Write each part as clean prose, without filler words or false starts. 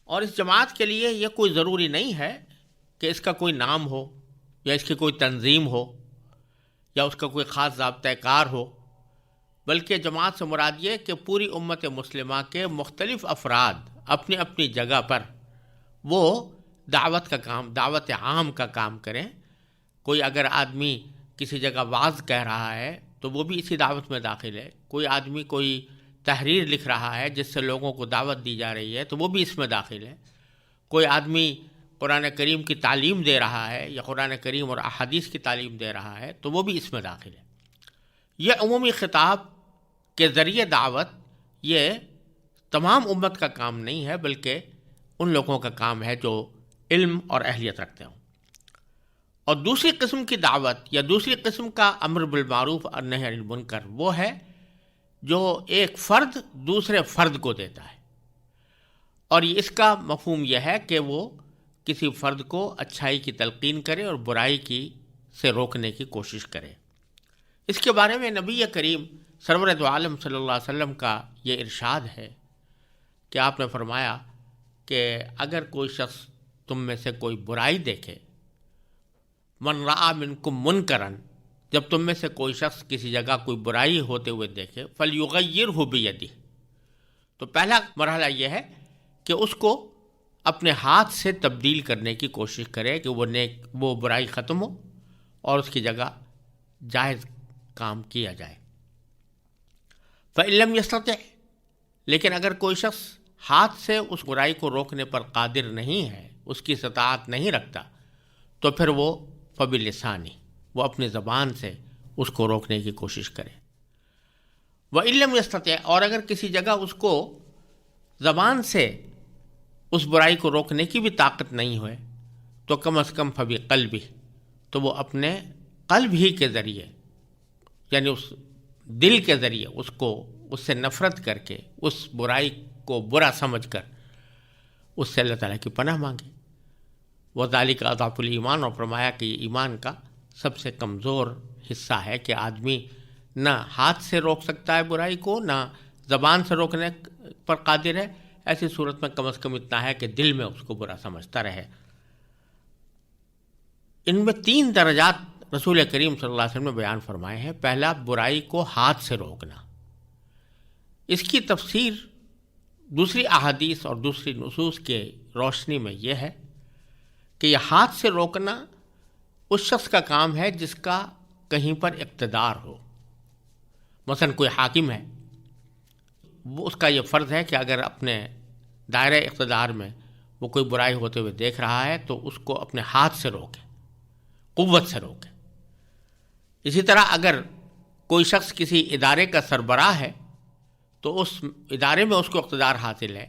اور اس جماعت کے لیے یہ کوئی ضروری نہیں ہے کہ اس کا کوئی نام ہو یا اس کی کوئی تنظیم ہو یا اس کا کوئی خاص ضابطۂ کار ہو، بلکہ جماعت سے مراد یہ کہ پوری امت مسلمہ کے مختلف افراد اپنی اپنی جگہ پر وہ دعوت کا کام، دعوت عام کا کام کریں۔ کوئی اگر آدمی کسی جگہ وعظ کہہ رہا ہے تو وہ بھی اسی دعوت میں داخل ہے، کوئی آدمی کوئی تحریر لکھ رہا ہے جس سے لوگوں کو دعوت دی جا رہی ہے تو وہ بھی اس میں داخل ہے، کوئی آدمی قرآن کریم کی تعلیم دے رہا ہے یا قرآن کریم اور احادیث کی تعلیم دے رہا ہے تو وہ بھی اس میں داخل ہے۔ یہ عمومی خطاب کے ذریعے دعوت یہ تمام امت کا کام نہیں ہے، بلکہ ان لوگوں کا کام ہے جو علم اور اہلیت رکھتے ہوں۔ اور دوسری قسم کی دعوت یا دوسری قسم کا امر بالمعروف اور نہی عن المنکر وہ ہے جو ایک فرد دوسرے فرد کو دیتا ہے، اور اس کا مفہوم یہ ہے کہ وہ کسی فرد کو اچھائی کی تلقین کرے اور برائی کی سے روکنے کی کوشش کرے۔ اس کے بارے میں نبی کریم سرور دو عالم صلی اللہ علیہ وسلم کا یہ ارشاد ہے کہ آپ نے فرمایا کہ اگر کوئی شخص تم میں سے کوئی برائی دیکھے، من رأى منکم منکرا، جب تم میں سے کوئی شخص کسی جگہ کوئی برائی ہوتے ہوئے دیکھے، فلیغیرہ بیدہ، تو پہلا مرحلہ یہ ہے کہ اس کو اپنے ہاتھ سے تبدیل کرنے کی کوشش کرے کہ وہ برائی ختم ہو اور اس کی جگہ جائز کام کیا جائے۔ فإن لم يستطع، لیکن اگر کوئی شخص ہاتھ سے اس برائی کو روکنے پر قادر نہیں ہے، اس کی استطاعت نہیں رکھتا، تو پھر وہ فبلسانی، وہ اپنی زبان سے اس کو روکنے کی کوشش کرے۔ وإن لم يستطع، اور اگر کسی جگہ اس کو زبان سے اس برائی کو روکنے کی بھی طاقت نہیں ہوئے تو کم از کم فبقلبہ، تو وہ اپنے قلب ہی کے ذریعے، یعنی اس دل کے ذریعے اس سے نفرت کر کے، اس برائی کو برا سمجھ کر اس سے اللہ تعالیٰ کی پناہ مانگے۔ وذالک اضعف الایمان، اور فرمایا کہ یہ ایمان کا سب سے کمزور حصہ ہے کہ آدمی نہ ہاتھ سے روک سکتا ہے برائی کو، نہ زبان سے روکنے پر قادر ہے، ایسی صورت میں کم از کم اتنا ہے کہ دل میں اس کو برا سمجھتا رہے۔ ان میں 3 درجات رسول کریم صلی اللہ علیہ وسلم نے بیان فرمائے ہیں۔ پہلا، برائی کو ہاتھ سے روکنا، اس کی تفسیر دوسری احادیث اور دوسری نصوص کے روشنی میں یہ ہے کہ یہ ہاتھ سے روکنا اس شخص کا کام ہے جس کا کہیں پر اقتدار ہو۔ مثلا کوئی حاکم ہے، وہ اس کا یہ فرض ہے کہ اگر اپنے دائرۂ اقتدار میں وہ کوئی برائی ہوتے ہوئے دیکھ رہا ہے تو اس کو اپنے ہاتھ سے روکے، قوت سے روکے۔ اسی طرح اگر کوئی شخص کسی ادارے کا سربراہ ہے تو اس ادارے میں اس کو اقتدار حاصل ہے،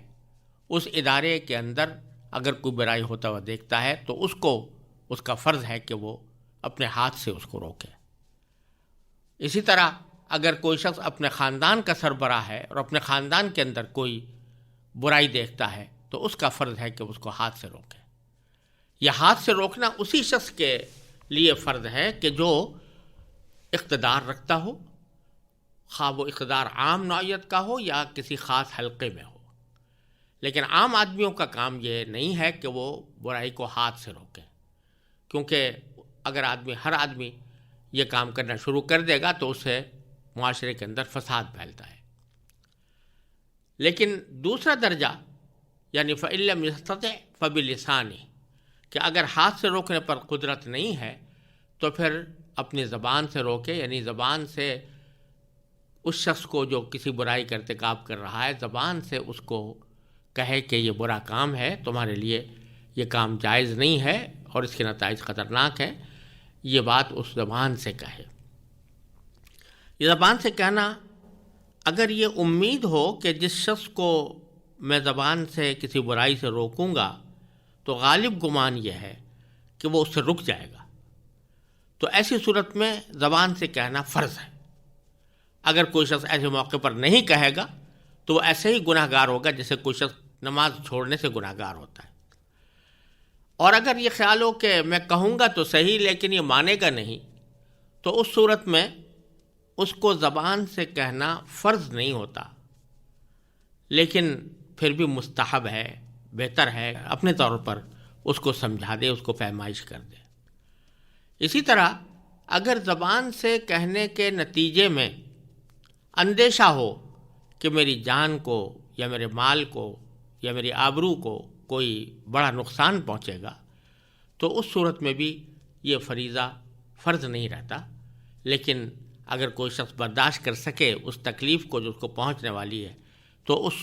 اس ادارے کے اندر اگر کوئی برائی ہوتا ہوا دیکھتا ہے تو اس کا فرض ہے کہ وہ اپنے ہاتھ سے اس کو روکے۔ اسی طرح اگر کوئی شخص اپنے خاندان کا سربراہ ہے اور اپنے خاندان کے اندر کوئی برائی دیکھتا ہے تو اس کا فرض ہے کہ اس کو ہاتھ سے روکے۔ یہ ہاتھ سے روکنا اسی شخص کے لیے فرض ہے کہ جو اقتدار رکھتا ہو، خواہ وہ اقتدار عام نوعیت کا ہو یا کسی خاص حلقے میں ہو۔ لیکن عام آدمیوں کا کام یہ نہیں ہے کہ وہ برائی کو ہاتھ سے روکیں، کیونکہ اگر ہر آدمی یہ کام کرنا شروع کر دے گا تو اس سے معاشرے کے اندر فساد پھیلتا ہے۔ لیکن دوسرا درجہ یعنی فإن لم يستطع فبلسانہ، کہ اگر ہاتھ سے روکنے پر قدرت نہیں ہے تو پھر اپنی زبان سے روکے، یعنی زبان سے اس شخص کو جو کسی برائی کا ارتکاب کر رہا ہے، زبان سے اس کو کہے کہ یہ برا کام ہے، تمہارے لیے یہ کام جائز نہیں ہے اور اس کے نتائج خطرناک ہیں، یہ بات اس زبان سے کہے۔ یہ زبان سے کہنا، اگر یہ امید ہو کہ جس شخص کو میں زبان سے کسی برائی سے روکوں گا تو غالب گمان یہ ہے کہ وہ اس سے رک جائے گا، تو ایسی صورت میں زبان سے کہنا فرض ہے۔ اگر کوئی شخص ایسے موقع پر نہیں کہے گا تو وہ ایسے ہی گناہ گار ہوگا جیسے کوئی شخص نماز چھوڑنے سے گناہ گار ہوتا ہے۔ اور اگر یہ خیال ہو کہ میں کہوں گا تو صحیح لیکن یہ مانے گا نہیں، تو اس صورت میں اس کو زبان سے کہنا فرض نہیں ہوتا، لیکن پھر بھی مستحب ہے، بہتر ہے اپنے طور پر اس کو سمجھا دے، اس کو پیمائش کر دے۔ اسی طرح اگر زبان سے کہنے کے نتیجے میں اندیشہ ہو کہ میری جان کو یا میرے مال کو یا میری آبرو کو کوئی بڑا نقصان پہنچے گا، تو اس صورت میں بھی یہ فریضہ فرض نہیں رہتا، لیکن اگر کوئی شخص برداشت کر سکے اس تکلیف کو جو اس کو پہنچنے والی ہے تو اس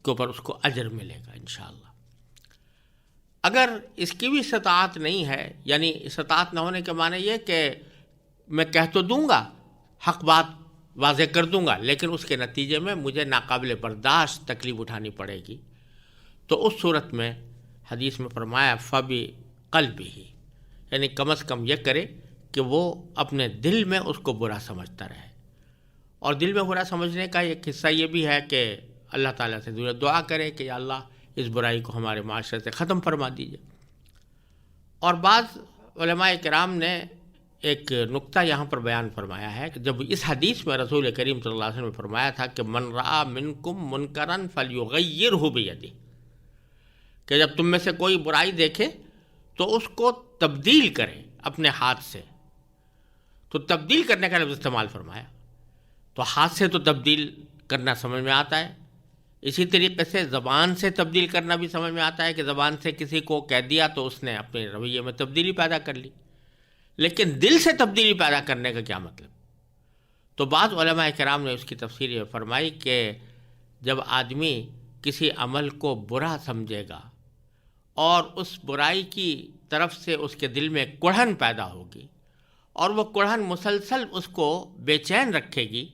کے اوپر اس کو اجر ملے گا انشاءاللہ۔ اگر اس کی بھی استطاعت نہیں ہے، یعنی استطاعت نہ ہونے کے معنی یہ کہ میں کہہ تو دوں گا، حق بات واضح کر دوں گا، لیکن اس کے نتیجے میں مجھے ناقابل برداشت تکلیف اٹھانی پڑے گی، تو اس صورت میں حدیث میں فرمایا فَبِقَلْبِهِ، یعنی کم از کم یہ کرے کہ وہ اپنے دل میں اس کو برا سمجھتا رہے۔ اور دل میں برا سمجھنے کا ایک حصہ یہ بھی ہے کہ اللہ تعالیٰ سے دعا کرے کہ یا اللہ اس برائی کو ہمارے معاشرے سے ختم فرما دیجیے۔ اور بعض علماء کرام نے ایک نقطہ یہاں پر بیان فرمایا ہے کہ جب اس حدیث میں رسول کریم صلی اللہ علیہ وسلم نے فرمایا تھا کہ من رأى منکم منکرا فلیغیرہ بیدہ، کہ جب تم میں سے کوئی برائی دیکھے تو اس کو تبدیل کرے اپنے ہاتھ سے، تو تبدیل کرنے کا لفظ استعمال فرمایا، تو ہاتھ سے تو تبدیل کرنا سمجھ میں آتا ہے، اسی طریقے سے زبان سے تبدیل کرنا بھی سمجھ میں آتا ہے کہ زبان سے کسی کو کہہ دیا تو اس نے اپنے رویے میں تبدیلی پیدا کر لی، لیکن دل سے تبدیلی پیدا کرنے کا کیا مطلب؟ تو بعض علماء کرام نے اس کی تفسیر یہ فرمائی کہ جب آدمی کسی عمل کو برا سمجھے گا اور اس برائی کی طرف سے اس کے دل میں کڑھن پیدا ہوگی اور وہ کڑھن مسلسل اس کو بے چین رکھے گی،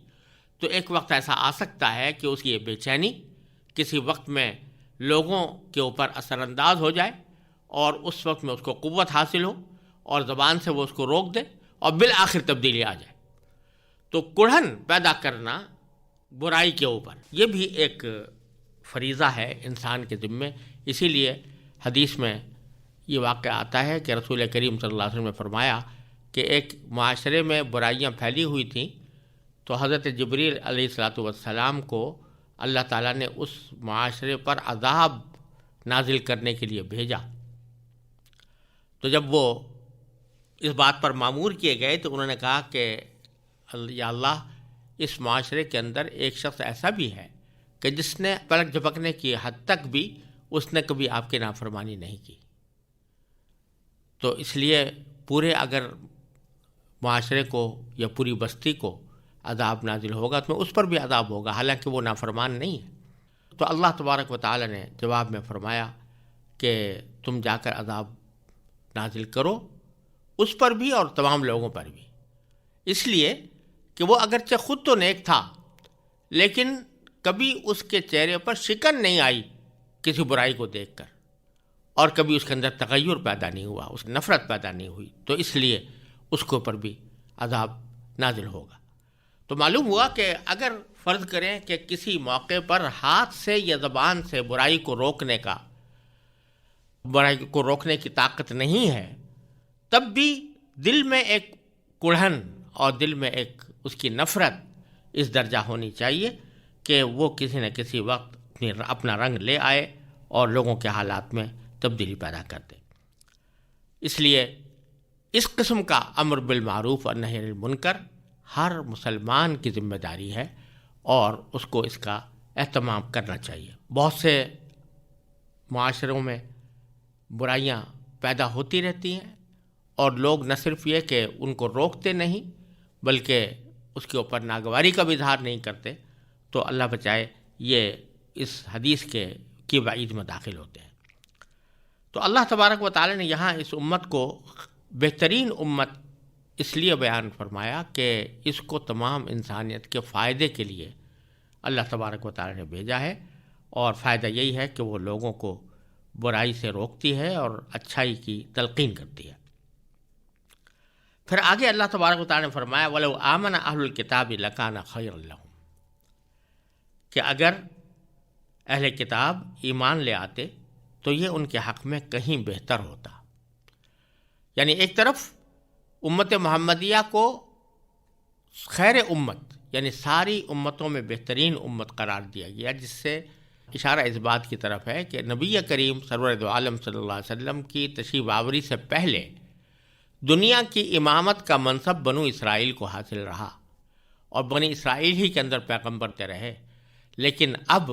تو ایک وقت ایسا آ سکتا ہے کہ اس کی یہ بے چینی کسی وقت میں لوگوں کے اوپر اثر انداز ہو جائے اور اس وقت میں اس کو قوت حاصل ہو اور زبان سے وہ اس کو روک دے اور بالآخر تبدیلی آ جائے۔ تو کڑھن پیدا کرنا برائی کے اوپر یہ بھی ایک فریضہ ہے انسان کے ذمے۔ اسی لیے حدیث میں یہ واقعہ آتا ہے کہ رسول کریم صلی اللہ علیہ وسلم نے فرمایا کہ ایک معاشرے میں برائیاں پھیلی ہوئی تھیں، تو حضرت جبریل علیہ الصلاۃ والسلام کو اللہ تعالیٰ نے اس معاشرے پر عذاب نازل کرنے کے لیے بھیجا۔ تو جب وہ اس بات پر مامور کیے گئے تو انہوں نے کہا کہ یا اللہ، اس معاشرے کے اندر ایک شخص ایسا بھی ہے کہ جس نے پلک جھپکنے کی حد تک بھی اس نے کبھی آپ کی نافرمانی نہیں کی، تو اس لیے پورے اگر معاشرے کو یا پوری بستی کو عذاب نازل ہوگا تو اس پر بھی عذاب ہوگا، حالانکہ وہ نافرمان نہیں ہے۔ تو اللہ تبارک و تعالی نے جواب میں فرمایا کہ تم جا کر عذاب نازل کرو اس پر بھی اور تمام لوگوں پر بھی، اس لیے کہ وہ اگرچہ خود تو نیک تھا لیکن کبھی اس کے چہرے پر شکن نہیں آئی کسی برائی کو دیکھ کر، اور کبھی اس کے اندر تغیر پیدا نہیں ہوا، اس نفرت پیدا نہیں ہوئی، تو اس لیے اس کے اوپر بھی عذاب نازل ہوگا۔ تو معلوم ہوا کہ اگر فرض کریں کہ کسی موقع پر ہاتھ سے یا زبان سے برائی کو روکنے کی طاقت نہیں ہے، تب بھی دل میں ایک کڑھن اور دل میں ایک اس کی نفرت اس درجہ ہونی چاہیے کہ وہ کسی نہ کسی وقت اپنا رنگ لے آئے اور لوگوں کے حالات میں تبدیلی پیدا کر دے۔ اس لیے اس قسم کا امر بالمعروف اور نہی عن المنکر ہر مسلمان کی ذمہ داری ہے اور اس کو اس کا اہتمام کرنا چاہیے۔ بہت سے معاشروں میں برائیاں پیدا ہوتی رہتی ہیں اور لوگ نہ صرف یہ کہ ان کو روکتے نہیں بلکہ اس کے اوپر ناگواری کا بھی اظہار نہیں کرتے، تو اللہ بچائے یہ اس حدیث کی وعید میں داخل ہوتے ہیں۔ تو اللہ تبارک و تعالی نے یہاں اس امت کو بہترین امت اس لیے بیان فرمایا کہ اس کو تمام انسانیت کے فائدے کے لیے اللہ تبارک و تعالی نے بھیجا ہے، اور فائدہ یہی ہے کہ وہ لوگوں کو برائی سے روکتی ہے اور اچھائی کی تلقین کرتی ہے۔ پھر آگے اللہ تبارک و تعالی نے فرمایا وَلَوْ آمَنَ أَهْلُ الْكِتَابِ لَكَانَ خَيْرًا لَهُمْ، کہ اگر اہل کتاب ایمان لے آتے تو یہ ان کے حق میں کہیں بہتر ہوتا۔ یعنی ایک طرف امت محمدیہ کو خیر امت یعنی ساری امتوں میں بہترین امت قرار دیا گیا، جس سے اشارہ اس بات کی طرف ہے کہ نبی کریم سرور دو عالم صلی اللہ علیہ وسلم کی تشریف آوری سے پہلے دنیا کی امامت کا منصب بنو اسرائیل کو حاصل رہا اور بنی اسرائیل ہی کے اندر پیغمبر رہے، لیکن اب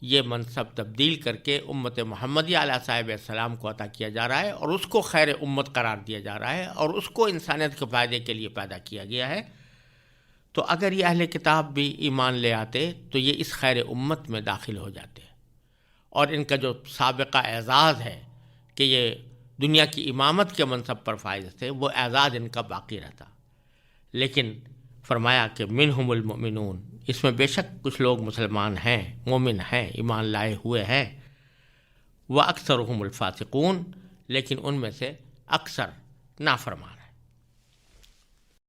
یہ منصب تبدیل کر کے امت محمدیہ علیہ صاحب السلام کو عطا کیا جا رہا ہے اور اس کو خیر امت قرار دیا جا رہا ہے اور اس کو انسانیت کے فائدے کے لیے پیدا کیا گیا ہے۔ تو اگر یہ اہل کتاب بھی ایمان لے آتے تو یہ اس خیر امت میں داخل ہو جاتے اور ان کا جو سابقہ اعزاز ہے کہ یہ دنیا کی امامت کے منصب پر فائز تھے وہ اعزاز ان کا باقی رہتا۔ لیکن فرمایا کہ منہم المؤمنون، اس میں بے شک کچھ لوگ مسلمان ہیں، مومن ہیں، ایمان لائے ہوئے ہیں، وَأَكْثَرُهُمُ الْفَاسِقُونَ، لیکن ان میں سے اکثر نافرمان۔